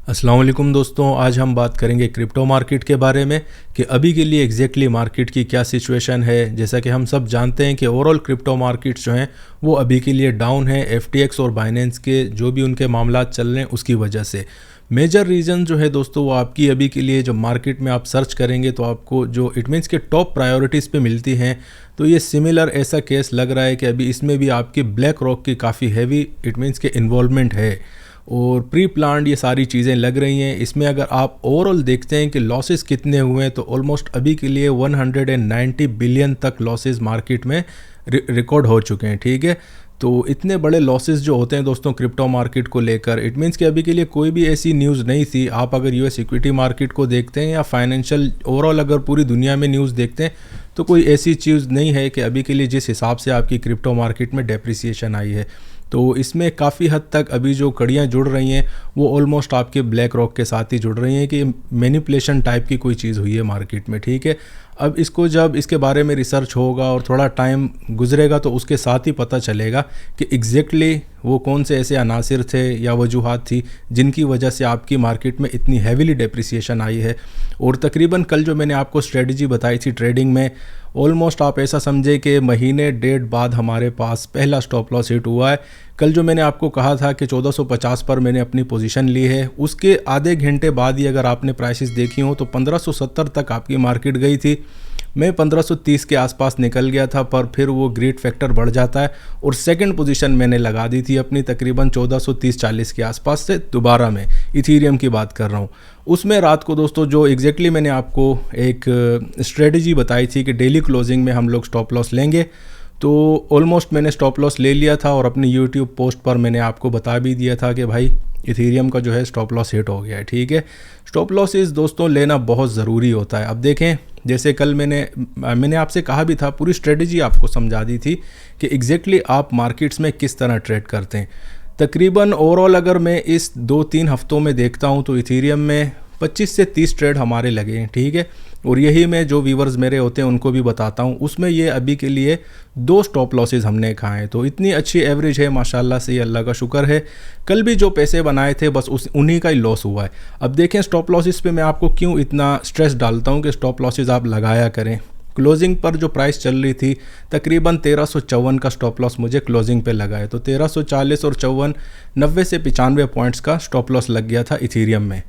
अस्सलाम वालेकुम दोस्तों, आज हम बात करेंगे क्रिप्टो मार्केट के बारे में कि अभी के लिए एग्जैक्टली मार्केट की क्या सिचुएशन है। जैसा कि हम सब जानते हैं कि ओवरऑल क्रिप्टो मार्केट्स जो हैं वो अभी के लिए डाउन है। एफटीएक्स और बाइनेंस के जो भी उनके मामला चल रहे हैं उसकी वजह से मेजर रीज़न जो है दोस्तों वो आपकी अभी के लिए जब मार्केट में आप सर्च करेंगे तो आपको जो इट मीन्स के टॉप प्रायोरिटीज़ पे मिलती हैं, तो ये सिमिलर ऐसा केस लग रहा है कि अभी इसमें भी आपकी ब्लैक रॉक की काफ़ी हैवी इट मीन्स के इन्वॉल्वमेंट है और प्री प्लान्ड ये सारी चीज़ें लग रही हैं। इसमें अगर आप ओवरऑल देखते हैं कि लॉसेस कितने हुए हैं तो ऑलमोस्ट अभी के लिए 190 बिलियन तक लॉसेस मार्केट में रिकॉर्ड हो चुके हैं। ठीक है, तो इतने बड़े लॉसेस जो होते हैं दोस्तों क्रिप्टो मार्केट को लेकर, इट मीन्स कि अभी के लिए कोई भी ऐसी न्यूज़ नहीं थी। आप अगर यूएस इक्विटी मार्केट को देखते हैं या फाइनेंशियल ओवरऑल अगर पूरी दुनिया में न्यूज़ देखते हैं तो कोई ऐसी चीज़ नहीं है कि अभी के लिए जिस हिसाब से आपकी क्रिप्टो मार्केट में डेप्रिसिएशन आई है। तो इसमें काफ़ी हद तक अभी जो कड़ियाँ जुड़ रही हैं वो ऑलमोस्ट आपके ब्लैक रॉक के साथ ही जुड़ रही हैं कि मैनिपुलेशन टाइप की कोई चीज़ हुई है मार्केट में। ठीक है, अब इसको जब इसके बारे में रिसर्च होगा और थोड़ा टाइम गुजरेगा तो उसके साथ ही पता चलेगा कि एग्जैक्टली वो कौन से ऐसे अनासिर थे या वजूहात थी जिनकी वजह से आपकी मार्केट में इतनी हैवीली डेप्रिसिएशन आई है। और तकरीबन कल जो मैंने आपको स्ट्रेटजी बताई थी ट्रेडिंग में, ऑलमोस्ट आप ऐसा समझे कि महीने डेढ़ बाद हमारे पास पहला स्टॉप लॉस हिट हुआ है। कल जो मैंने आपको कहा था कि 1450 पर मैंने अपनी पोजीशन ली है, उसके आधे घंटे बाद ही अगर आपने प्राइसेस देखी हो तो 1570 तक आपकी मार्केट गई थी। मैं 1530 के आसपास निकल गया था, पर फिर वो ग्रीड फैक्टर बढ़ जाता है और सेकंड पोजीशन मैंने लगा दी थी अपनी तकरीबन 1430-40 के आसपास से। दोबारा मैं इथीरियम की बात कर रहा हूँ। उसमें रात को दोस्तों जो एग्जैक्टली मैंने आपको एक स्ट्रेटजी बताई थी कि डेली क्लोजिंग में हम लोग स्टॉप लॉस लेंगे, तो ऑलमोस्ट मैंने स्टॉप लॉस ले लिया था और अपनी यूट्यूब पोस्ट पर मैंने आपको बता भी दिया था कि भाई इथीरियम का जो है स्टॉप लॉस हिट हो गया है। ठीक है, स्टॉप लॉसेस दोस्तों लेना बहुत ज़रूरी होता है। अब देखें, जैसे कल मैंने आपसे कहा भी था, पूरी स्ट्रेटजी आपको समझा दी थी कि एग्जैक्टली आप मार्केट्स में किस तरह ट्रेड करते हैं। तकरीबन ओवरऑल अगर मैं इस 2-3 हफ्तों में देखता हूं तो इथीरियम में 25 से 30 ट्रेड हमारे लगे हैं। ठीक है, और यही मैं जो व्यूवर्स मेरे होते हैं उनको भी बताता हूं। उसमें ये अभी के लिए 2 स्टॉप लॉसेस हमने खाए, तो इतनी अच्छी एवरेज है माशाल्लाह से, अल्लाह का शुक्र है। कल भी जो पैसे बनाए थे बस उन्हीं का ही लॉस हुआ है। अब देखें स्टॉप लॉसेस पे मैं आपको क्यों इतना स्ट्रेस डालता हूं कि स्टॉप लॉसेस आप लगाया करें। क्लोजिंग पर जो प्राइस चल रही थी तकरीबन 1354 का स्टॉप लॉस मुझे क्लोजिंग पे लगा है, तो 1340 और 54 90 से 95 पॉइंट्स का स्टॉप लॉस लग गया था इथीरियम में।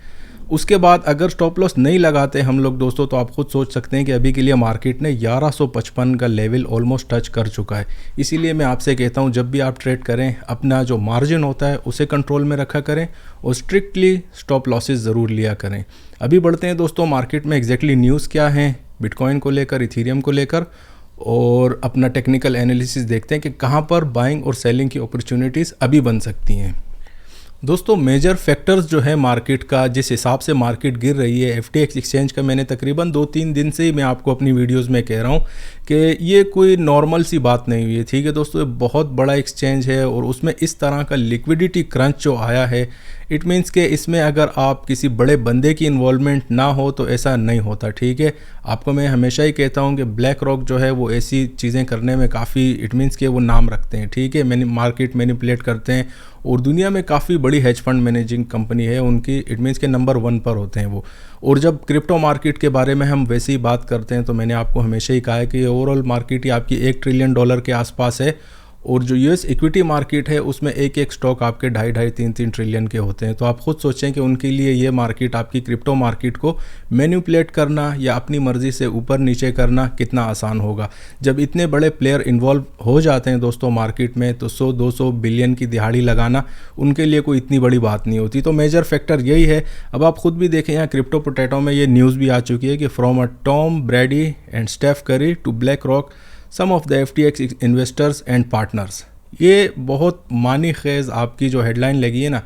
उसके बाद अगर स्टॉप लॉस नहीं लगाते हम लोग दोस्तों तो आप खुद सोच सकते हैं कि अभी के लिए मार्केट ने 1155 का लेवल ऑलमोस्ट टच कर चुका है। इसीलिए मैं आपसे कहता हूं जब भी आप ट्रेड करें अपना जो मार्जिन होता है उसे कंट्रोल में रखा करें और स्ट्रिक्टली स्टॉप लॉसेस ज़रूर लिया करें। अभी बढ़ते हैं दोस्तों मार्केट में एग्जैक्टली न्यूज़ क्या है बिटकॉइन को लेकर, इथीरियम को लेकर, और अपना टेक्निकल एनालिसिस देखते हैं कि कहाँ पर बाइंग और सेलिंग की अपॉर्चुनिटीज़ अभी बन सकती हैं। दोस्तों मेजर फैक्टर्स जो है मार्केट का, जिस हिसाब से मार्केट गिर रही है, एफटीएक्स एक्सचेंज का मैंने तकरीबन 2-3 दिन से ही मैं आपको अपनी वीडियोस में कह रहा हूँ कि ये कोई नॉर्मल सी बात नहीं हुई है। ठीक है दोस्तों, ये बहुत बड़ा एक्सचेंज है और उसमें इस तरह का लिक्विडिटी क्रंच जो आया है, इट मीन्स कि इसमें अगर आप किसी बड़े बंदे की इन्वॉल्वमेंट ना हो तो ऐसा नहीं होता। ठीक है, आपको मैं हमेशा ही कहता हूँ कि ब्लैक रॉक जो है वो ऐसी चीज़ें करने में काफ़ी इट मीन्स कि वो नाम रखते हैं। ठीक है, मार्केट मैनिपुलेट करते हैं और दुनिया में काफ़ी बड़ी हेज फंड मैनेजिंग कंपनी है उनकी, इट मीन्स के नंबर 1 पर होते हैं वो। और जब क्रिप्टो मार्केट के बारे में हम वैसे ही बात करते हैं तो मैंने आपको हमेशा ही कहा है कि ओवरऑल मार्केट ही आपकी $1 ट्रिलियन के आसपास है और जो यूएस इक्विटी मार्केट है उसमें एक स्टॉक आपके 2.5-3 ट्रिलियन के होते हैं। तो आप खुद सोचें कि उनके लिए ये मार्केट, आपकी क्रिप्टो मार्केट को मैनिपुलेट करना या अपनी मर्ज़ी से ऊपर नीचे करना कितना आसान होगा। जब इतने बड़े प्लेयर इन्वॉल्व हो जाते हैं दोस्तों मार्केट में तो 100-200 बिलियन की दिहाड़ी लगाना उनके लिए कोई इतनी बड़ी बात नहीं होती। तो मेजर फैक्टर यही है। अब आप खुद भी देखें, यहाँ क्रिप्टो पोटैटो में ये न्यूज़ भी आ चुकी है कि from a Tom Brady and Steph Curry to BlackRock some of the FTX investors and partners. ये बहुत मानी खेज आपकी जो हेडलाइन लगी है ना,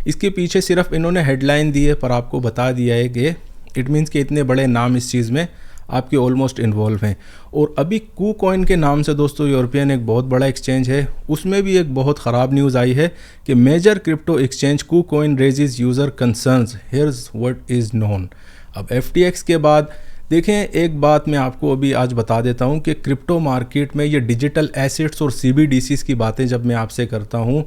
इसके पीछे सिर्फ इन्होंने हेडलाइन दी है पर आपको बता दिया है कि इट मीन्स कि इतने बड़े नाम इस चीज़ में आपके ऑलमोस्ट इन्वॉल्व हैं। और अभी KuCoin के नाम से दोस्तों यूरोपियन एक बहुत बड़ा एक्सचेंज है, उसमें भी एक बहुत ख़राब न्यूज़ आई है कि major crypto exchange KuCoin raises user concerns, here's what is known. अब FTX के बाद देखें, एक बात मैं आपको अभी आज बता देता हूं कि क्रिप्टो मार्केट में ये डिजिटल एसेट्स और CBDCs की बातें जब मैं आपसे करता हूं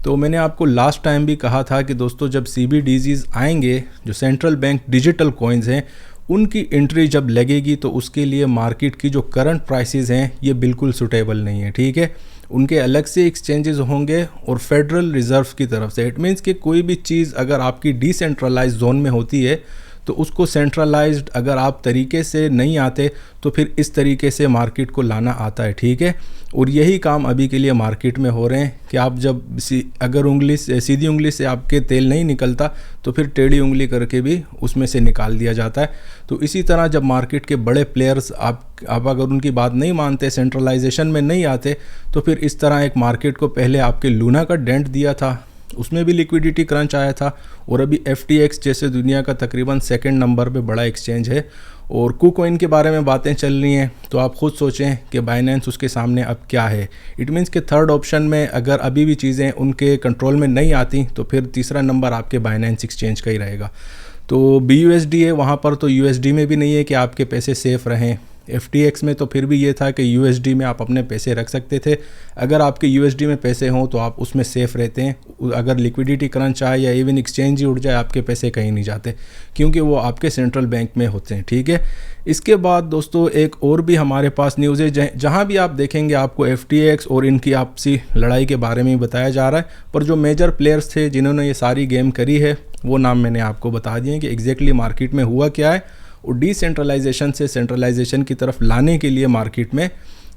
तो मैंने आपको लास्ट टाइम भी कहा था कि दोस्तों जब CBDCs आएंगे, जो सेंट्रल बैंक डिजिटल कॉइन्स हैं, उनकी एंट्री जब लगेगी तो उसके लिए मार्केट की जो करंट प्राइसेस हैं ये बिल्कुल सूटेबल नहीं है, ठीक है। उनके अलग से एक्सचेंजेस होंगे और फेडरल रिजर्व की तरफ से। इट मीन्स कि कोई भी चीज़ अगर आपकी डिसेंट्रलाइज जोन में होती है तो उसको सेंट्रलाइज्ड अगर आप तरीके से नहीं आते तो फिर इस तरीके से मार्केट को लाना आता है, ठीक है। और यही काम अभी के लिए मार्केट में हो रहे हैं कि आप जब अगर सीधी उंगली से आपके तेल नहीं निकलता तो फिर टेढ़ी उंगली करके भी उसमें से निकाल दिया जाता है। तो इसी तरह जब मार्केट के बड़े प्लेयर्स आप अगर उनकी बात नहीं मानते, सेंट्रलाइजेशन में नहीं आते, तो फिर इस तरह एक मार्केट को पहले आपके लूना का डेंट दिया था, उसमें भी लिक्विडिटी क्रंच आया था। और अभी FTX जैसे दुनिया का तकरीबन सेकंड नंबर पे बड़ा एक्सचेंज है और KuCoin के बारे में बातें चल रही हैं, तो आप खुद सोचें कि बाइनेंस उसके सामने अब क्या है। इट मीन्स कि थर्ड ऑप्शन में अगर अभी भी चीज़ें उनके कंट्रोल में नहीं आती तो फिर तीसरा नंबर आपके बाइनेंस एक्सचेंज का ही रहेगा। तो BUSD है, वहाँ पर तो USD में भी नहीं है कि आपके पैसे सेफ़ रहें। FTX में तो फिर भी ये था कि USD में आप अपने पैसे रख सकते थे। अगर आपके USD में पैसे हों तो आप उसमें सेफ़ रहते हैं। अगर लिक्विडिटी क्रंच आए या इवन एक्सचेंज ही उड़ जाए, आपके पैसे कहीं नहीं जाते क्योंकि वो आपके सेंट्रल बैंक में होते हैं, ठीक है। इसके बाद दोस्तों एक और भी हमारे पास न्यूज़ है, जहाँ भी आप देखेंगे आपको FTX और इनकी आपसी लड़ाई के बारे में बताया जा रहा है। पर जो मेजर प्लेयर्स थे जिन्होंने ये सारी गेम करी है वो नाम मैंने आपको बता दिए कि एग्जैक्टली मार्केट में हुआ क्या है और डिसेंट्रलाइजेशन से सेंट्रलाइजेशन की तरफ लाने के लिए मार्केट में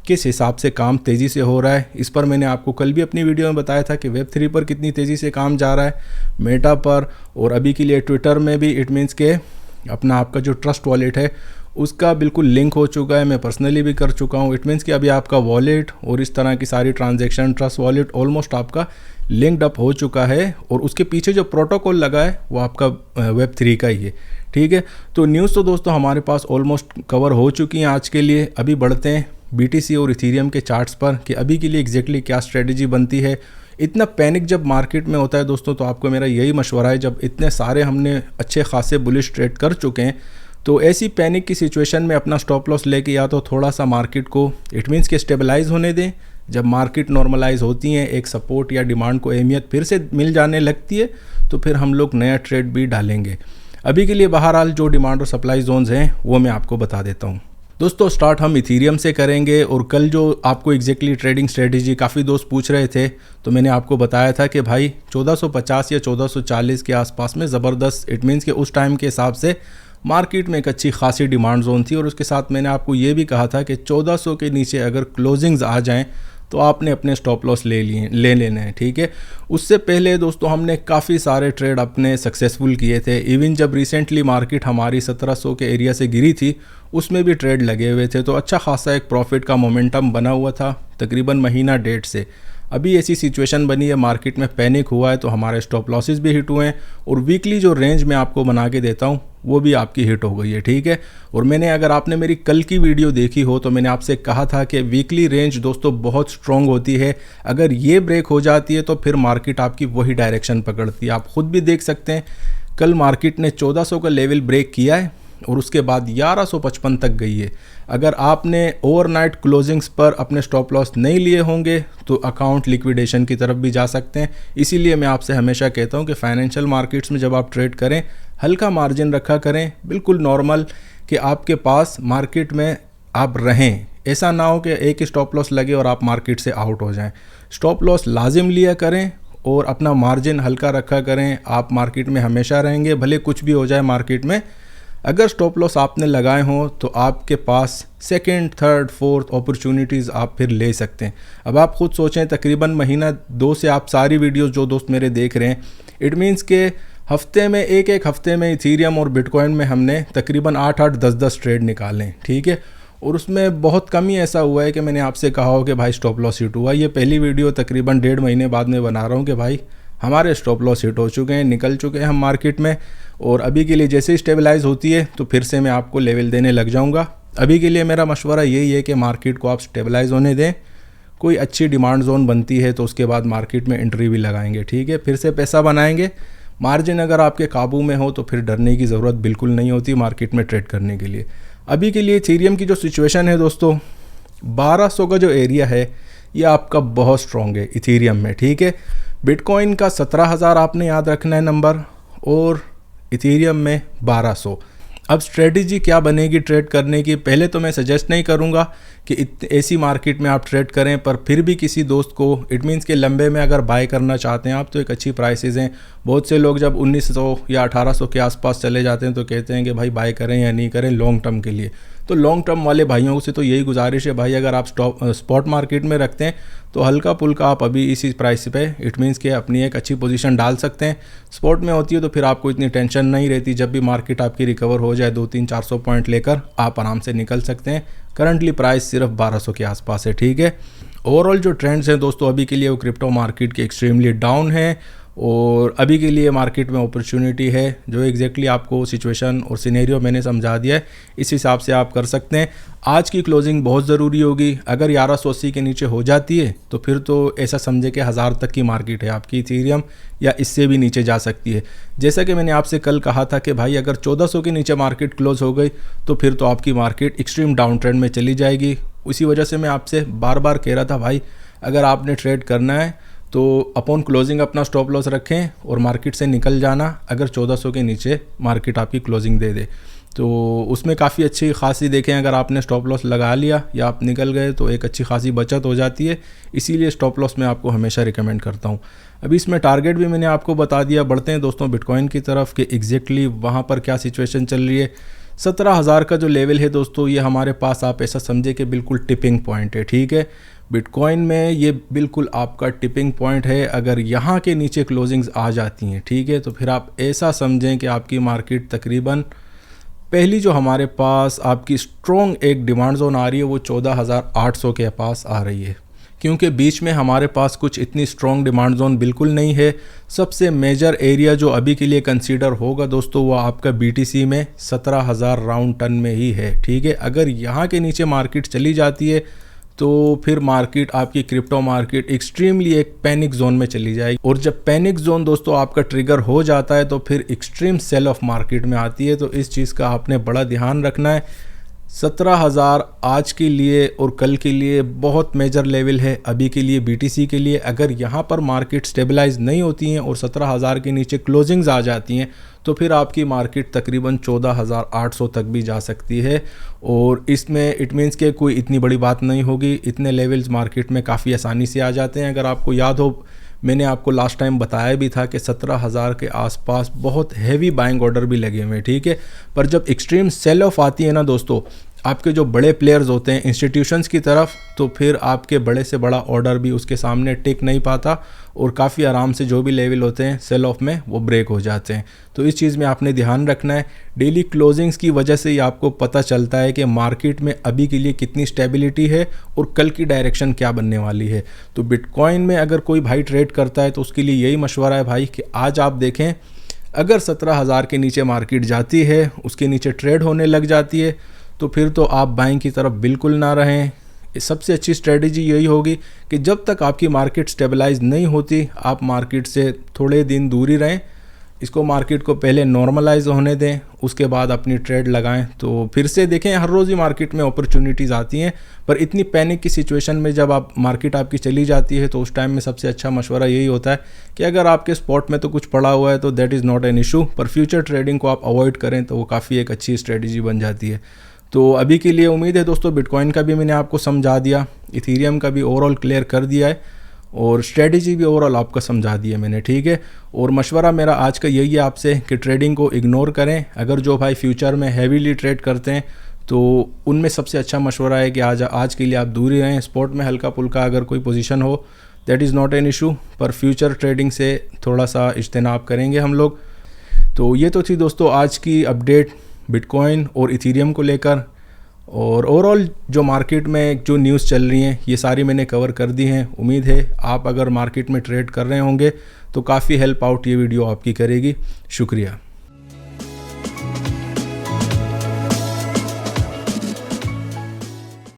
किस हिसाब से काम तेज़ी से हो रहा है। इस पर मैंने आपको कल भी अपनी वीडियो में बताया था कि Web3 पर कितनी तेज़ी से काम जा रहा है, मेटा पर, और अभी के लिए ट्विटर में भी। इट मीन्स के अपना आपका जो ट्रस्ट वॉलेट है उसका बिल्कुल लिंक हो चुका है, मैं पर्सनली भी कर चुका हूँ। इट मीन्स कि अभी आपका वॉलेट और इस तरह की सारी ट्रांजैक्शन ट्रस्ट वॉलेट ऑलमोस्ट आपका लिंक्ड अप हो चुका है और उसके पीछे जो प्रोटोकॉल लगा है वो आपका Web3 का ही है, ठीक है। तो न्यूज़ तो दोस्तों हमारे पास ऑलमोस्ट कवर हो चुकी हैं आज के लिए। अभी बढ़ते हैं BTC और इथेरियम के चार्ट्स पर कि अभी के लिए एग्जैक्टली क्या स्ट्रेटजी बनती है। इतना पैनिक जब मार्केट में होता है दोस्तों, तो आपको मेरा यही मशवरा है, जब इतने सारे हमने अच्छे खासे बुलिश ट्रेड कर चुके हैं तो ऐसी पैनिक की सिचुएशन में अपना स्टॉप लॉस लेके या तो थोड़ा सा मार्केट को इट मीन्स के स्टेबलाइज होने दें। जब मार्केट नॉर्मलाइज होती हैं, एक सपोर्ट या डिमांड को अहमियत फिर से मिल जाने लगती है, तो फिर हम लोग नया ट्रेड भी डालेंगे। अभी के लिए बहरहाल जो डिमांड और सप्लाई जोन्स हैं वो मैं आपको बता देता हूँ। दोस्तों स्टार्ट हम इथेरियम से करेंगे और कल जो आपको एग्जैक्टली ट्रेडिंग स्ट्रेटजी काफ़ी दोस्त पूछ रहे थे, तो मैंने आपको बताया था कि भाई 1450 या 1440 के आसपास में ज़बरदस्त, इट मीन्स कि उस टाइम के हिसाब से मार्केट में एक अच्छी खासी डिमांड जोन थी। और उसके साथ मैंने आपको ये भी कहा था कि 1400 के नीचे अगर क्लोजिंग्स आ जाएं तो आपने अपने स्टॉप लॉस ले लेने हैं, ठीक है। उससे पहले दोस्तों हमने काफ़ी सारे ट्रेड अपने सक्सेसफुल किए थे। इवन जब रिसेंटली मार्केट हमारी 1700 के एरिया से गिरी थी उसमें भी ट्रेड लगे हुए थे, तो अच्छा खासा एक प्रॉफिट का मोमेंटम बना हुआ था तकरीबन महीना डेढ़ से। अभी ऐसी सिचुएशन बनी है, मार्केट में पैनिक हुआ है, तो हमारे स्टॉप लॉसेस भी हिट हुए हैं और वीकली जो रेंज मैं आपको बना के देता हूँ वो भी आपकी हिट हो गई है, ठीक है। और मैंने अगर आपने मेरी कल की वीडियो देखी हो तो मैंने आपसे कहा था कि वीकली रेंज दोस्तों बहुत स्ट्रॉन्ग होती है। अगर ये ब्रेक हो जाती है तो फिर मार्केट आपकी वही डायरेक्शन पकड़ती है। आप खुद भी देख सकते हैं कल मार्केट ने 1400 का लेवल ब्रेक किया है और उसके बाद 1155 तक गई है। अगर आपने ओवरनाइट क्लोजिंग्स पर अपने स्टॉप लॉस नहीं लिए होंगे तो अकाउंट लिक्विडेशन की तरफ भी जा सकते हैं। इसीलिए मैं आपसे हमेशा कहता हूं कि फाइनेंशियल मार्केट्स में जब आप ट्रेड करें हल्का मार्जिन रखा करें, बिल्कुल नॉर्मल, कि आपके पास मार्केट में आप रहें। ऐसा ना हो कि एक स्टॉप लॉस लगे और आप मार्केट से आउट हो जाएं। स्टॉप लॉस लाजिम लिया करें और अपना मार्जिन हल्का रखा करें। आप मार्केट में हमेशा रहेंगे, भले कुछ भी हो जाए मार्केट में। अगर स्टॉप लॉस आपने लगाए हों तो आपके पास सेकंड, थर्ड, फोर्थ अपॉर्चुनिटीज़ आप फिर ले सकते हैं। अब आप खुद सोचें, तकरीबन महीना 2 से आप सारी वीडियोस जो दोस्त मेरे देख रहे हैं, इट मीन्स के हफ्ते में एक हफ्ते में इथेरियम और बिटकॉइन में हमने तकरीबन 8-8, 10-10 ट्रेड निकाले, ठीक है। और उसमें बहुत कम ही ऐसा हुआ है कि मैंने आपसे कहा हो कि भाई स्टॉप लॉस हिट हुआ। ये पहली वीडियो तकरीबन 1.5 महीने बाद में बना रहा हूँ कि भाई हमारे स्टॉप लॉस हिट हो चुके हैं, निकल चुके हैं हम मार्केट में। और अभी के लिए जैसे ही स्टेबलाइज होती है तो फिर से मैं आपको लेवल देने लग जाऊंगा। अभी के लिए मेरा मशवरा यही है कि मार्केट को आप स्टेबलाइज होने दें। कोई अच्छी डिमांड जोन बनती है तो उसके बाद मार्केट में एंट्री भी लगाएंगे, ठीक है, फिर से पैसा बनाएंगे। मार्जिन अगर आपके काबू में हो तो फिर डरने की ज़रूरत बिल्कुल नहीं होती मार्केट में ट्रेड करने के लिए। अभी के लिए इथेरियम की जो सिचुएशन है दोस्तों, 1200 का जो एरिया है ये आपका बहुत स्ट्रॉन्ग है इथेरियम में, ठीक है। बिटकॉइन का 17,000 आपने याद रखना है नंबर, और इथेरियम में 1200। अब स्ट्रेटजी क्या बनेगी ट्रेड करने की? पहले तो मैं सजेस्ट नहीं करूंगा कि ऐसी मार्केट में आप ट्रेड करें, पर फिर भी किसी दोस्त को इट मीन्स के लंबे में अगर बाय करना चाहते हैं आप, तो एक अच्छी प्राइसेस हैं। बहुत से लोग जब 1900 या 1800 के आसपास चले जाते हैं तो कहते हैं कि भाई बाय करें या नहीं करें लॉन्ग टर्म के लिए। तो लॉन्ग टर्म वाले भाइयों से तो यही गुजारिश है भाई, अगर आप स्पॉट मार्केट में रखते हैं तो हल्का पुल्का आप अभी इसी प्राइस पे इट मीन्स के अपनी एक अच्छी पोजीशन डाल सकते हैं। स्पॉट में होती है तो फिर आपको इतनी टेंशन नहीं रहती, जब भी मार्केट आपकी रिकवर हो जाए 200-400 पॉइंट लेकर आप आराम से निकल सकते हैं। करंटली प्राइस सिर्फ 1200 के आसपास है, ठीक है। ओवरऑल जो ट्रेंड्स हैं दोस्तों अभी के लिए वो क्रिप्टो मार्केट के एक्सट्रीमली डाउन है, और अभी के लिए मार्केट में अपॉर्चुनिटी है। जो एग्जैक्टली आपको सिचुएशन और सिनेरियो मैंने समझा दिया है, इस हिसाब से आप कर सकते हैं। आज की क्लोजिंग बहुत ज़रूरी होगी। अगर 1180 के नीचे हो जाती है तो फिर तो ऐसा समझे कि 1000 तक की मार्केट है आपकी इथेरियम, या इससे भी नीचे जा सकती है। जैसा कि मैंने आपसे कल कहा था कि भाई अगर 1400 के नीचे मार्केट क्लोज हो गई तो फिर तो आपकी मार्केट एक्सट्रीम डाउन ट्रेंड में चली जाएगी। उसी वजह से मैं आपसे बार बार कह रहा था भाई, अगर आपने ट्रेड करना है तो अपॉन क्लोजिंग अपना स्टॉप लॉस रखें और मार्केट से निकल जाना अगर 1400 के नीचे मार्केट आपकी क्लोजिंग दे दे। तो उसमें काफ़ी अच्छी खासी देखें, अगर आपने स्टॉप लॉस लगा लिया या आप निकल गए तो एक अच्छी खासी बचत हो जाती है। इसीलिए स्टॉप लॉस मैं आपको हमेशा रिकमेंड करता हूँ। अभी इसमें टारगेट भी मैंने आपको बता दिया। बढ़ते हैं दोस्तों बिटकॉइन की तरफ कि एग्जैक्टली वहाँ पर क्या सिचुएशन चल रही है। 17,000 का जो लेवल है दोस्तों, ये हमारे पास आप ऐसा समझे कि बिल्कुल टिपिंग पॉइंट है, ठीक है। बिटकॉइन में ये बिल्कुल आपका टिपिंग पॉइंट है। अगर यहाँ के नीचे क्लोजिंग्स आ जाती हैं, ठीक है, तो फिर आप ऐसा समझें कि आपकी मार्केट तकरीबन पहली जो हमारे पास आपकी स्ट्रॉन्ग एक डिमांड जोन आ रही है वो 14,800 के पास आ रही है, क्योंकि बीच में हमारे पास कुछ इतनी स्ट्रॉन्ग डिमांड जोन बिल्कुल नहीं है। सबसे मेजर एरिया जो अभी के लिए कंसीडर होगा दोस्तों वो आपका BTC में 17,000 राउंड टन में ही है, ठीक है। अगर यहाँ के नीचे मार्केट चली जाती है तो फिर मार्केट आपकी क्रिप्टो मार्केट एक्सट्रीमली एक पैनिक जोन में चली जाएगी, और जब पैनिक जोन दोस्तों आपका ट्रिगर हो जाता है तो फिर एक्सट्रीम सेल ऑफ मार्केट में आती है। तो इस चीज़ का आपने बड़ा ध्यान रखना है। 17,000 आज के लिए और कल के लिए बहुत मेजर लेवल है अभी के लिए BTC के लिए। अगर यहाँ पर मार्केट स्टेबलाइज नहीं होती हैं और 17,000 के नीचे क्लोजिंग्स आ जाती हैं तो फिर आपकी मार्केट तकरीबन 14,800 तक भी जा सकती है, और इसमें इट मीन्स के कोई इतनी बड़ी बात नहीं होगी। इतने लेवल्स मार्केट में काफ़ी आसानी से आ जाते हैं। अगर आपको याद हो, मैंने आपको लास्ट टाइम बताया भी था कि 17,000 के आसपास बहुत हैवी बाइंग ऑर्डर भी लगे हुए हैं, ठीक है। पर जब एक्सट्रीम सेल ऑफ आती है ना दोस्तों, आपके जो बड़े प्लेयर्स होते हैं इंस्टीट्यूशंस की तरफ, तो फिर आपके बड़े से बड़ा ऑर्डर भी उसके सामने टिक नहीं पाता, और काफ़ी आराम से जो भी लेवल होते हैं सेल ऑफ में वो ब्रेक हो जाते हैं। तो इस चीज़ में आपने ध्यान रखना है। डेली क्लोजिंग्स की वजह से ही आपको पता चलता है कि मार्केट में अभी के लिए कितनी स्टेबिलिटी है और कल की डायरेक्शन क्या बनने वाली है। तो बिटकॉइन में अगर कोई भाई ट्रेड करता है तो उसके लिए यही मशवरा है भाई कि आज आप देखें, अगर 17,000 के नीचे मार्केट जाती है, उसके नीचे ट्रेड होने लग जाती है, तो फिर तो आप बाइंग की तरफ बिल्कुल ना रहें। सबसे अच्छी स्ट्रेटजी यही होगी कि जब तक आपकी मार्केट स्टेबलाइज नहीं होती आप मार्केट से थोड़े दिन दूरी रहें। इसको मार्केट को पहले नॉर्मलाइज होने दें, उसके बाद अपनी ट्रेड लगाएं। तो फिर से देखें, हर रोज़ ही मार्केट में अपॉर्चुनिटीज़ आती हैं, पर इतनी पैनिक की सिचुएशन में जब आप मार्केट आपकी चली जाती है तो उस टाइम में सबसे अच्छा मशवरा यही होता है कि अगर आपके स्पॉट में तो कुछ पड़ा हुआ है तो that is not an issue, पर फ्यूचर ट्रेडिंग को आप अवॉइड करें तो वो काफ़ी एक अच्छी स्ट्रेटजी बन जाती है। तो अभी के लिए उम्मीद है दोस्तों बिटकॉइन का भी मैंने आपको समझा दिया, इथेरियम का भी ओवरऑल क्लियर कर दिया है, और स्ट्रेटजी भी ओवरऑल आपका समझा दी है मैंने, ठीक है। और मशवरा मेरा आज का यही है आपसे कि ट्रेडिंग को इग्नोर करें। अगर जो भाई फ्यूचर में हैवीली ट्रेड करते हैं तो उनमें सबसे अच्छा मशवरा है कि आज के लिए आप दूरी रहें। स्पॉट में हल्का पुल्का अगर कोई पोजीशन हो that is not an issue, पर फ्यूचर ट्रेडिंग से थोड़ा सा इज्तनाब करेंगे हम लोग। तो ये तो थी दोस्तों आज की अपडेट बिटकॉइन और इथेरियम को लेकर, और ओवरऑल जो मार्केट में जो न्यूज़ चल रही हैं ये सारी मैंने कवर कर दी हैं। उम्मीद है आप अगर मार्केट में ट्रेड कर रहे होंगे तो काफ़ी हेल्प आउट ये वीडियो आपकी करेगी। शुक्रिया।